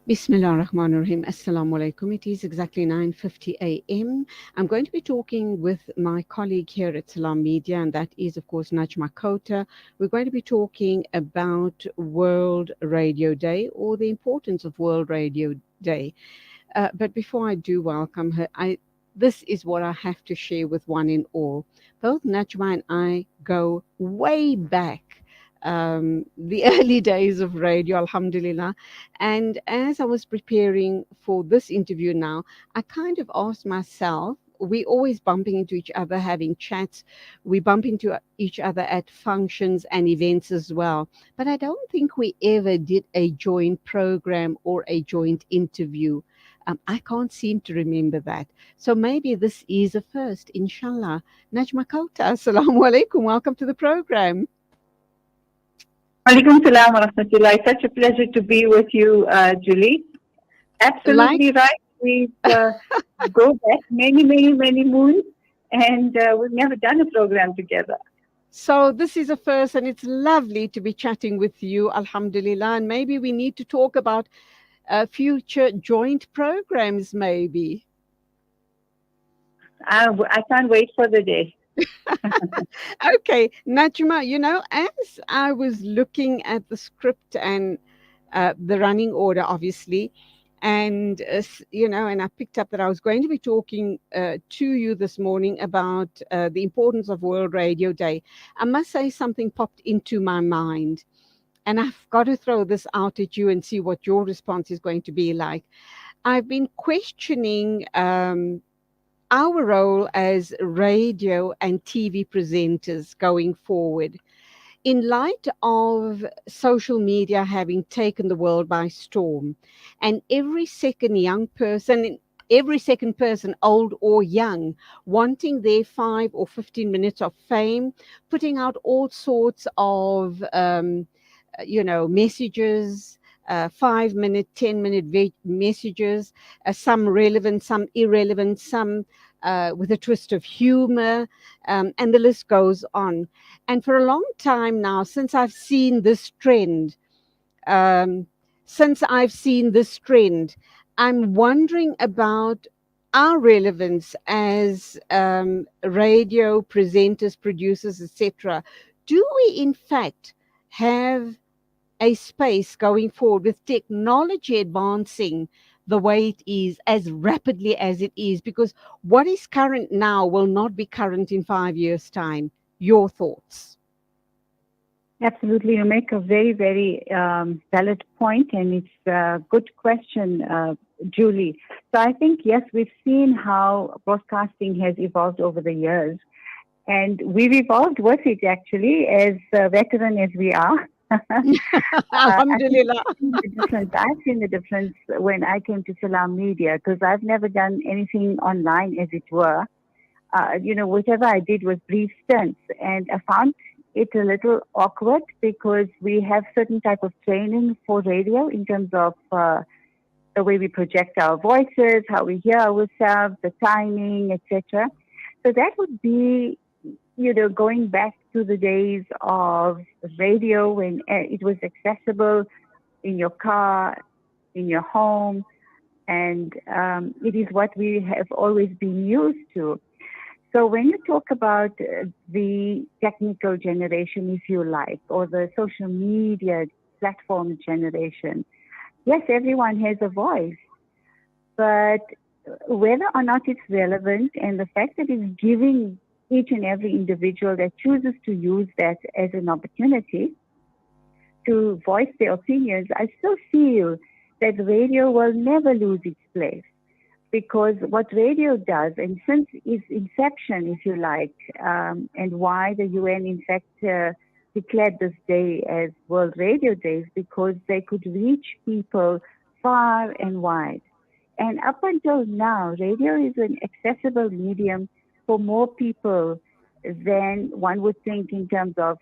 Bismillah ar-Rahman ar-Rahim. Assalamu alaikum. It is exactly 9:50 a.m. I'm going to be talking with my colleague here at Salaamedia, and that is, of course, Najma Khota. We're going to be talking about World Radio Day, or the importance of World Radio Day. But before I do welcome her, this is what I have to share with one and all. Both Najma and I go way back, the early days of radio, alhamdulillah. And as I was preparing for this interview now, I kind of asked myself, we always bumping into each other, having chats. We bump into each other at functions and events as well. But I don't think we ever did a joint program or a joint interview. I can't seem to remember that. So maybe this is a first, inshallah. Najma Kauta, assalamu alaikum. Welcome to the program. Alaikum salam wa rahmatullah. It's such a pleasure to be with you, Julie. Like, Absolutely right. We go back many moons, and we've never done a program together. so this is a first, and it's lovely to be chatting with you, alhamdulillah. And maybe we need to talk about future joint programs, maybe. I can't wait for the day. Okay, Najma, as I was looking at the script and the running order, obviously, and and I picked up that I was going to be talking to you this morning about the importance of World Radio Day. I must say something popped into my mind, and I've got to throw this out at you and see what your response is going to be like. I've been questioning our role as radio and TV presenters going forward in light of social media having taken the world by storm, and every second person, old or young, wanting their 5 or 15 minutes of fame, putting out all sorts of messages, 5-minute, 10-minute messages, some relevant, some irrelevant, some with a twist of humor, and the list goes on. And for a long time now, since I've seen this trend, um, I'm wondering about our relevance as radio presenters, producers, etc. Do we, in fact, have a space going forward with technology advancing the way it is, as rapidly as it is? Because what is current now will not be current in 5 years' time. Your thoughts? Absolutely, you make a very valid point, and it's a good question, Julie. So I think yes, we've seen how broadcasting has evolved over the years, and we've evolved with it actually, as veteran as we are. I think Alhamdulillah. I've seen the difference when I came to Salaamedia, because I've never done anything online, as it were. Whatever I did was brief stints, and I found it a little awkward because we have certain type of training for radio in terms of the way we project our voices, how we hear ourselves, the timing, etc. So that would be, going back to the days of radio when it was accessible in your car, in your home, and it is what we have always been used to. So when you talk about the technical generation, if you like, or the social media platform generation, yes, everyone has a voice, but whether or not it's relevant, and the fact that it's giving each and every individual that chooses to use that as an opportunity to voice their opinions, I still feel that radio will never lose its place. Because what radio does, and since its inception, if you like, and why the UN in fact declared this day as World Radio Day, is because they could reach people far and wide. And up until now, radio is an accessible medium for more people than one would think in terms of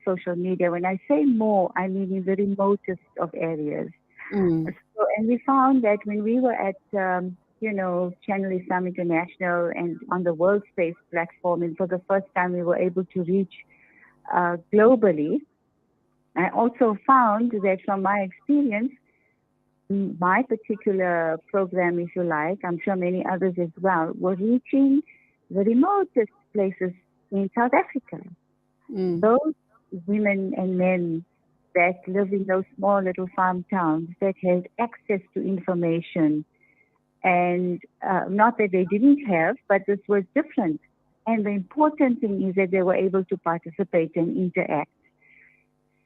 social media. When I say more, I mean in the remotest of areas. Mm. So, and we found that when we were at Channel Islam International and on the World Space platform, and for the first time we were able to reach globally. I also found that from my experience, my particular program, if you like, I'm sure many others as well, were reaching the remotest places in South Africa. Mm. Those women and men that live in those small little farm towns that had access to information, and not that they didn't have, but this was different. And the important thing is that they were able to participate and interact.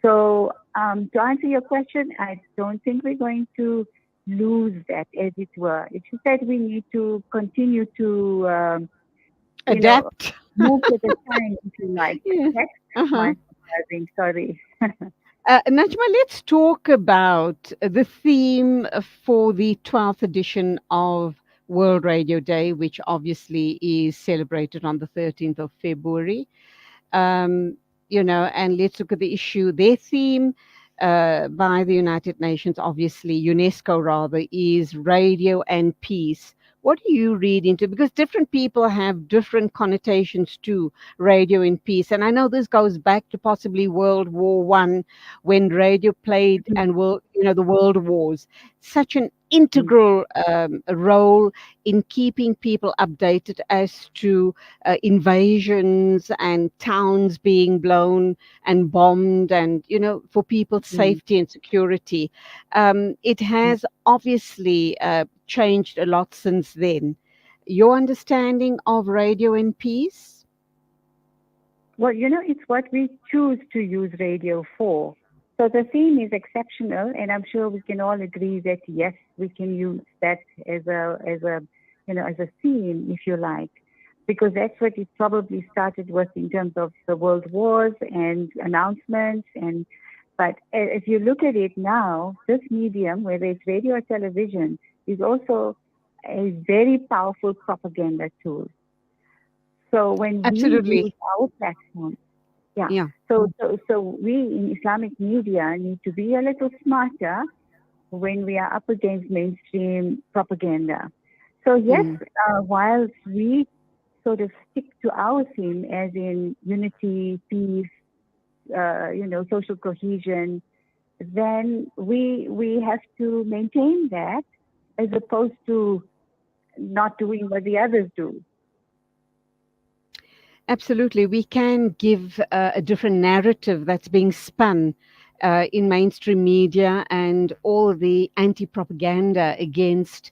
So, to answer your question, I don't think we're going to lose that, as it were. It's just that we need to continue to, you know, Adapt. move with the time, if you like. Yeah. That's Uh-huh. my surprising. Sorry. Najma, let's talk about the theme for the 12th edition of World Radio Day, which obviously is celebrated on the 13th of February. um, and let's look at the issue. Their theme by the United Nations, obviously, UNESCO rather, is radio and peace. What do you read into? Because different people have different connotations to radio and peace. And I know this goes back to possibly World War One, when radio played and the world wars, such an integral role in keeping people updated as to invasions and towns being blown and bombed, and for people's Mhm. safety and security. It has obviously changed a lot since then. Your understanding of radio and peace? Well, it's what we choose to use radio for. So the theme is exceptional, and I'm sure we can all agree that yes, we can use that as a theme, if you like, because that's what it probably started with in terms of the world wars and announcements. And but if you look at it now, this medium, whether it's radio or television, is also a very powerful propaganda tool. So when we Absolutely. use our platform, yeah. Yeah. So we in Islamic media need to be a little smarter when we are up against mainstream propaganda. So yes, Mm. whilst we sort of stick to our theme, as in unity, peace, social cohesion, then we have to maintain that as opposed to not doing what the others do. Absolutely. We can give a different narrative that's being spun in mainstream media and all the anti propaganda against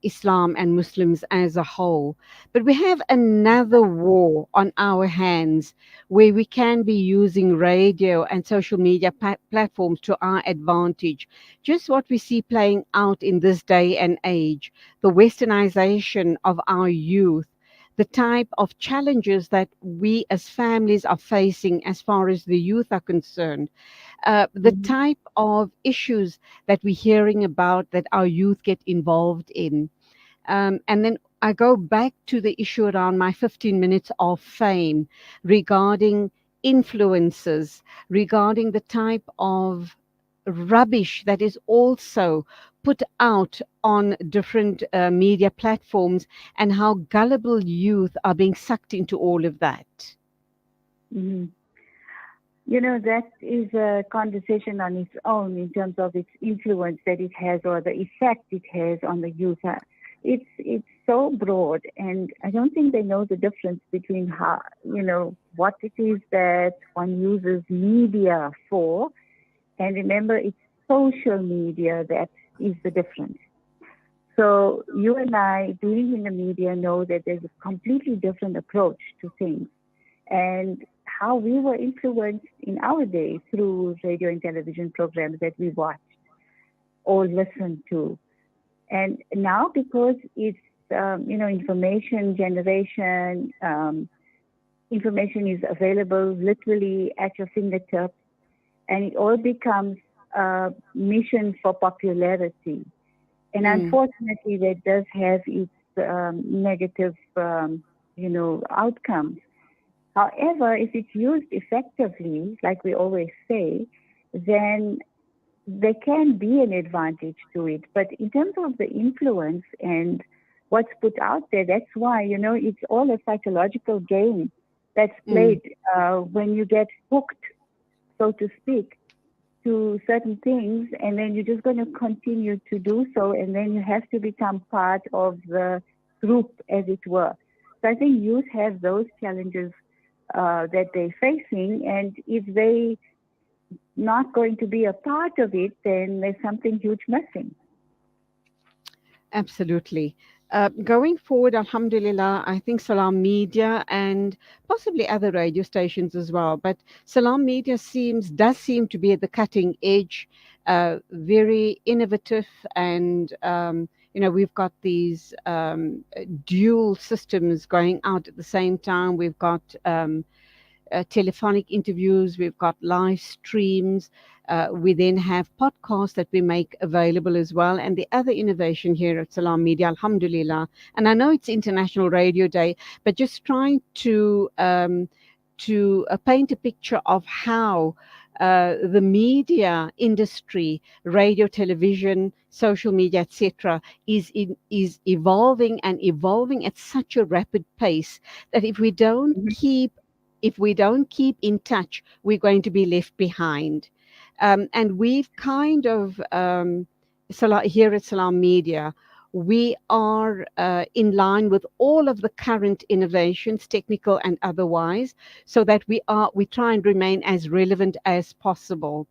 Islam and Muslims as a whole. But we have another war on our hands where we can be using radio and social media platforms to our advantage. Just what we see playing out in this day and age, the westernization of our youth, the type of challenges that we as families are facing as far as the youth are concerned, the Mhm. type of issues that we're hearing about that our youth get involved in. And then I go back to the issue around my 15 minutes of fame regarding influences, regarding the type of rubbish that is also put out on different media platforms, and how gullible youth are being sucked into all of that. Mhm. That is a conversation on its own in terms of its influence that it has or the effect it has on the youth. It's so broad, and I don't think they know the difference between what it is that one uses media for. And remember, it's social media that is the difference. So you and I, being in the media, know that there's a completely different approach to things, and how we were influenced in our day through radio and television programs that we watched or listened to. And now, because it's information generation, information is available literally at your fingertips, and it all becomes a mission for popularity. And Mm, unfortunately, that does have its negative, outcomes. However, if it's used effectively, like we always say, then there can be an advantage to it. But in terms of the influence and what's put out there, that's why, it's all a psychological game that's mm, played when you get hooked, so to speak, to certain things, and then you're just going to continue to do so, and then you have to become part of the group, as it were. So I think youth have those challenges that they're facing, and if they not going to be a part of it, then there's something huge missing. Absolutely. Going forward, Alhamdulillah, I think Salam Media and possibly other radio stations as well, but Salam Media does seem to be at the cutting edge, very innovative, and we've got these dual systems going out at the same time. We've got telephonic interviews, we've got live streams. We then have podcasts that we make available as well. And the other innovation here at Salam Media, Alhamdulillah, and I know it's International Radio Day, but just trying to paint a picture of how the media industry, radio, television, social media, etc., is evolving and evolving at such a rapid pace that Mhm. if we don't keep in touch, we're going to be left behind. And we've kind of, here at Salam Media, we are in line with all of the current innovations, technical and otherwise, so that we try and remain as relevant as possible.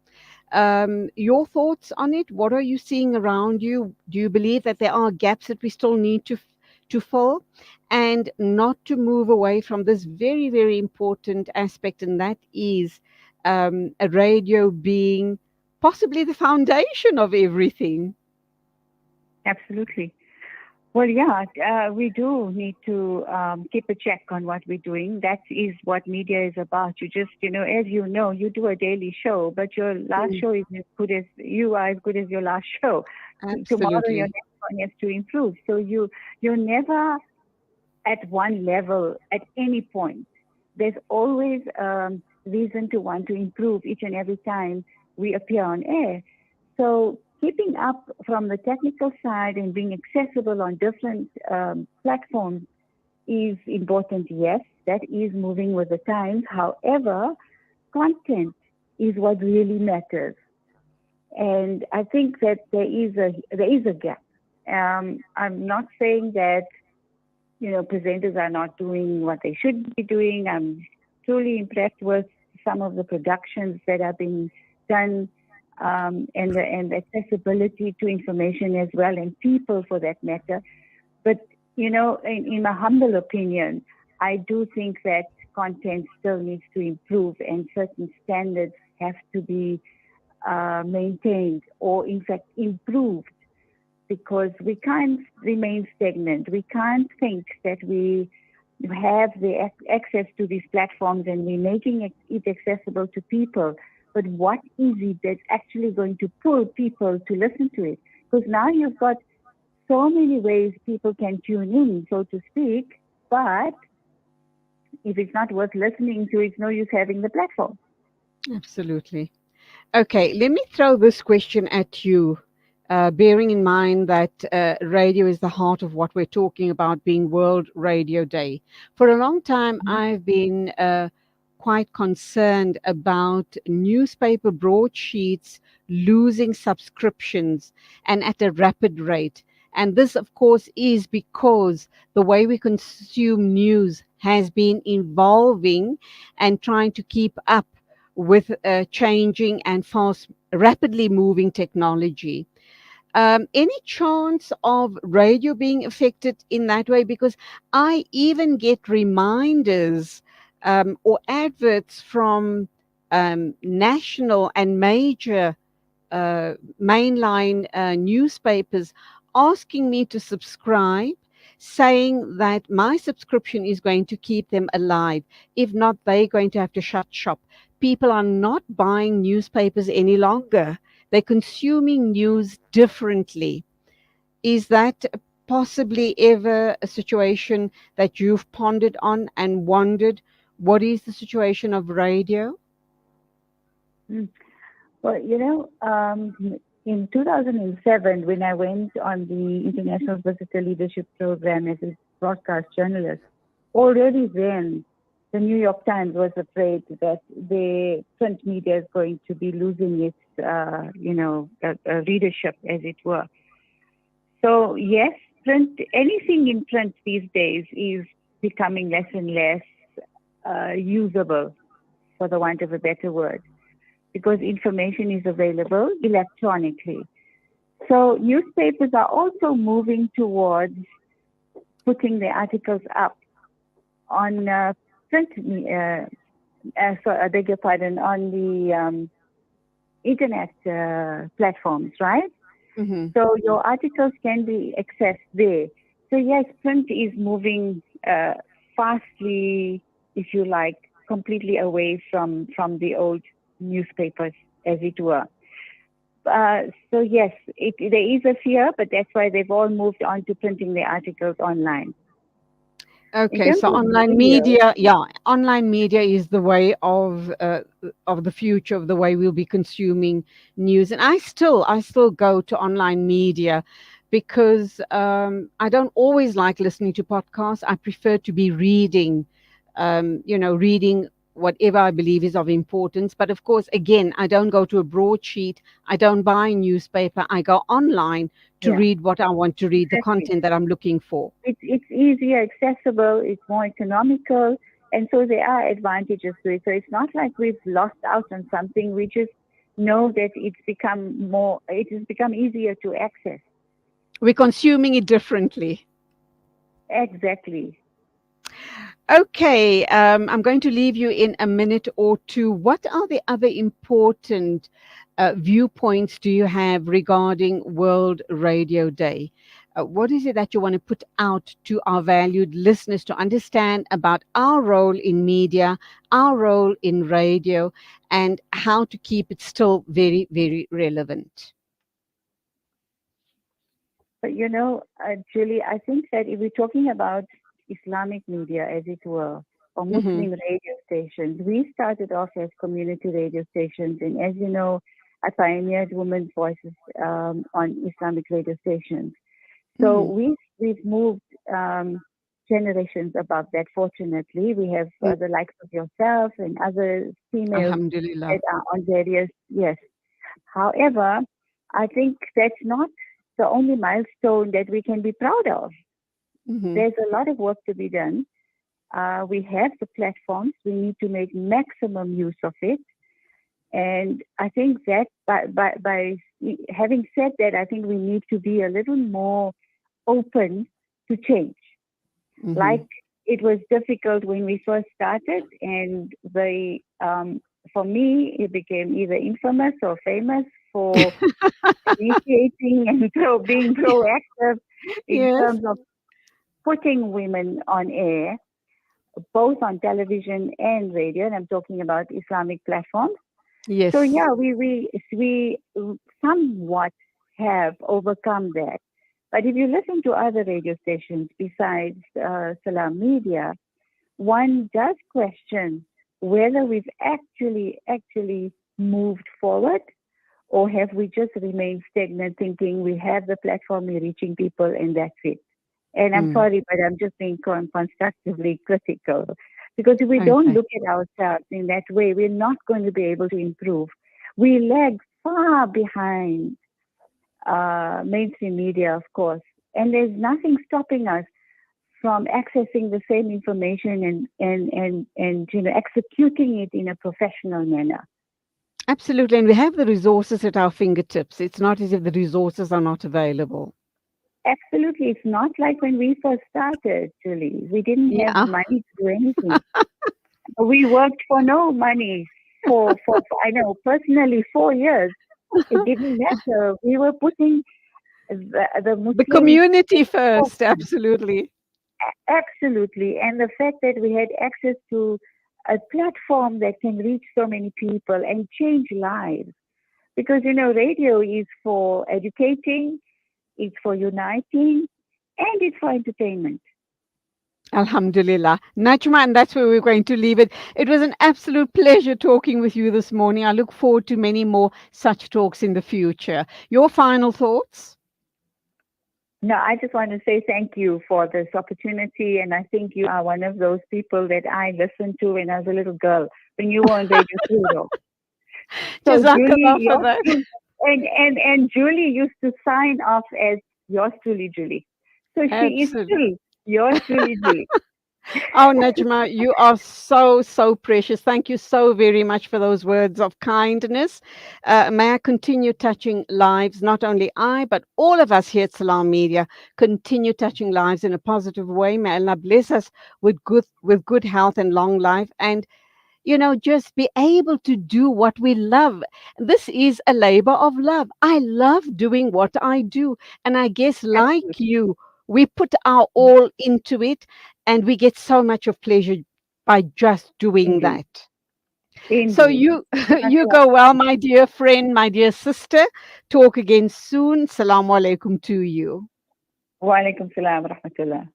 Your thoughts on it? What are you seeing around you? Do you believe that there are gaps that we still need to fill, and not to move away from this very, very important aspect, and that is a radio being possibly the foundation of everything? Absolutely. Well, yeah, we do need to keep a check on what we're doing. That is what media is about. You just, as you know, you do a daily show, but your last Mm, show is as good as you are as good as your last show. Tomorrow, your absolutely. next one has to improve. So you're never at one level at any point. There's always reason to want to improve each and every time we appear on air. So keeping up from the technical side and being accessible on different platforms is important. Yes, that is moving with the times. However, content is what really matters, and I think that there is a gap. I'm not saying that presenters are not doing what they should be doing. I'm truly impressed with some of the productions that are being done, and the accessibility to information as well, and people for that matter. But in my humble opinion, I do think that content still needs to improve, and certain standards have to be maintained, or in fact improved, because we can't remain stagnant. We can't think that we have the access to these platforms and we're making it accessible to people. But what is it that's actually going to pull people to listen to it? Because now you've got so many ways people can tune in, so to speak, but if it's not worth listening to, it's no use having the platform. Absolutely. Okay, let me throw this question at you, bearing in mind that radio is the heart of what we're talking about, being World Radio Day. For a long time, Mhm. I've been quite concerned about newspaper broadsheets losing subscriptions and at a rapid rate. And this, of course, is because the way we consume news has been evolving and trying to keep up with changing and fast, rapidly moving technology. Any chance of radio being affected in that way? Because I even get reminders or adverts from national and major mainline newspapers asking me to subscribe, saying that my subscription is going to keep them alive. If not, they're going to have to shut shop. People are not buying newspapers any longer. They're consuming news differently. Is that possibly ever a situation that you've pondered on and wondered what is the situation of radio? Mm. Well, in 2007, when I went on the International Visitor Leadership Program as a broadcast journalist, already then the New York Times was afraid that the print media is going to be losing its, readership, as it were. So yes, print, anything in print these days is becoming less and less usable, for the want of a better word, because information is available electronically. So newspapers are also moving towards putting the articles up on print, I beg your pardon, on the internet platforms, right? Hmm. So your articles can be accessed there. So yes, print is moving fastly, if you like, completely away from the old newspapers, as it were. So yes, there is a fear, but that's why they've all moved on to printing their articles online. In Okay, terms so of online radio, media, yeah, online media is the way of the future, of the way we'll be consuming news. And I still go to online media because I don't always like listening to podcasts. I prefer to be reading, reading whatever I believe is of importance. But of course, again, I don't go to a broadsheet. I don't buy a newspaper. I go online to yeah, read what I want to read, the exactly. content that I'm looking for. It's easier, accessible, it's more economical, and so there are advantages to it. So it's not like we've lost out on something. We just know that it has become easier to access. We're consuming it differently. Exactly. Okay, I'm going to leave you in a minute or two. What are the other important viewpoints do you have regarding World Radio Day? What is it that you want to put out to our valued listeners to understand about our role in media, our role in radio, and how to keep it still very, very relevant? But Julie, I think that if we're talking about Islamic media, as it were, or Hmm. Muslim radio stations, we started off as community radio stations, and as you know, I pioneered women's voices on Islamic radio stations. So Hmm. we've moved generations above that. Fortunately, we have the likes of yourself and other females Alhamdulillah. that are on various. Yes. However, I think that's not the only milestone that we can be proud of. Hmm. There's a lot of work to be done. We have the platforms. We need to make maximum use of it. And I think that by having said that, I think we need to be a little more open to change. Hmm. Like it was difficult when we first started, and for me, it became either infamous or famous for initiating and being proactive in Yes. terms of putting women on air, both on television and radio. And I'm talking about Islamic platforms. So Yes. yeah, we somewhat have overcome that. But if you listen to other radio stations besides Salaamedia, one does question whether we've actually moved forward, or have we just remained stagnant, thinking we have the platform, we're reaching people, and that's it. And I'm Mm. sorry, but I'm just being constructively critical. Because if we don't Okay. look at ourselves in that way, we're not going to be able to improve. We lag far behind mainstream media, of course, and there's nothing stopping us from accessing the same information and executing it in a professional manner. Absolutely. And we have the resources at our fingertips. It's not as if the resources are not available. Absolutely, it's not like when we first started. Julie, we didn't have Yeah. money to do anything. We worked for no money for I know personally 4 years. It didn't matter. We were putting the The Muslims community in first. focus. Absolutely. Absolutely. And the fact that we had access to a platform that can reach so many people and change lives. Because, radio is for educating, it's for uniting, and it's for entertainment. Alhamdulillah. Najma, and that's where we're going to leave it. It was an absolute pleasure talking with you this morning. I look forward to many more such talks in the future. Your final thoughts? No, I just want to say thank you for this opportunity. And I think you are one of those people that I listened to when I was a little girl, when you were on Radio Pluto. So Julie, Jazakallah for yours that. truly, and Julie used to sign off as yours truly, Julie. So she is Absolutely. still yours truly, Julie. Oh, Najma, you are so, so precious. Thank you so very much for those words of kindness. May I continue touching lives, not only I, but all of us here at Salam Media, continue touching lives in a positive way. May Allah bless us with good health and long life. And just be able to do what we love. This is a labor of love. I love doing what I do. And I guess, like Absolutely. you, we put our all into it and we get so much of pleasure by just doing Indeed. that. So Indeed. you you Mashallah. go well, my dear friend, my dear sister. Talk again soon. Salaam alaikum to you. Wa alaikum salam wa rahmatullah.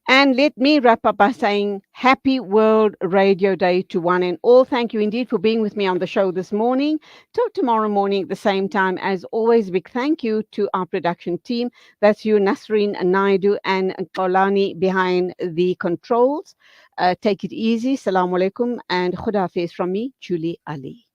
And let me wrap up by saying happy World Radio Day to one and all. Thank you indeed for being with me on the show this morning. Till tomorrow morning at the same time. As always, big thank you to our production team. That's you, Nasreen Naidu and Kaulani behind the controls. Take it easy. Salaam alaikum and Khuda Hafiz from me, Julie Ali.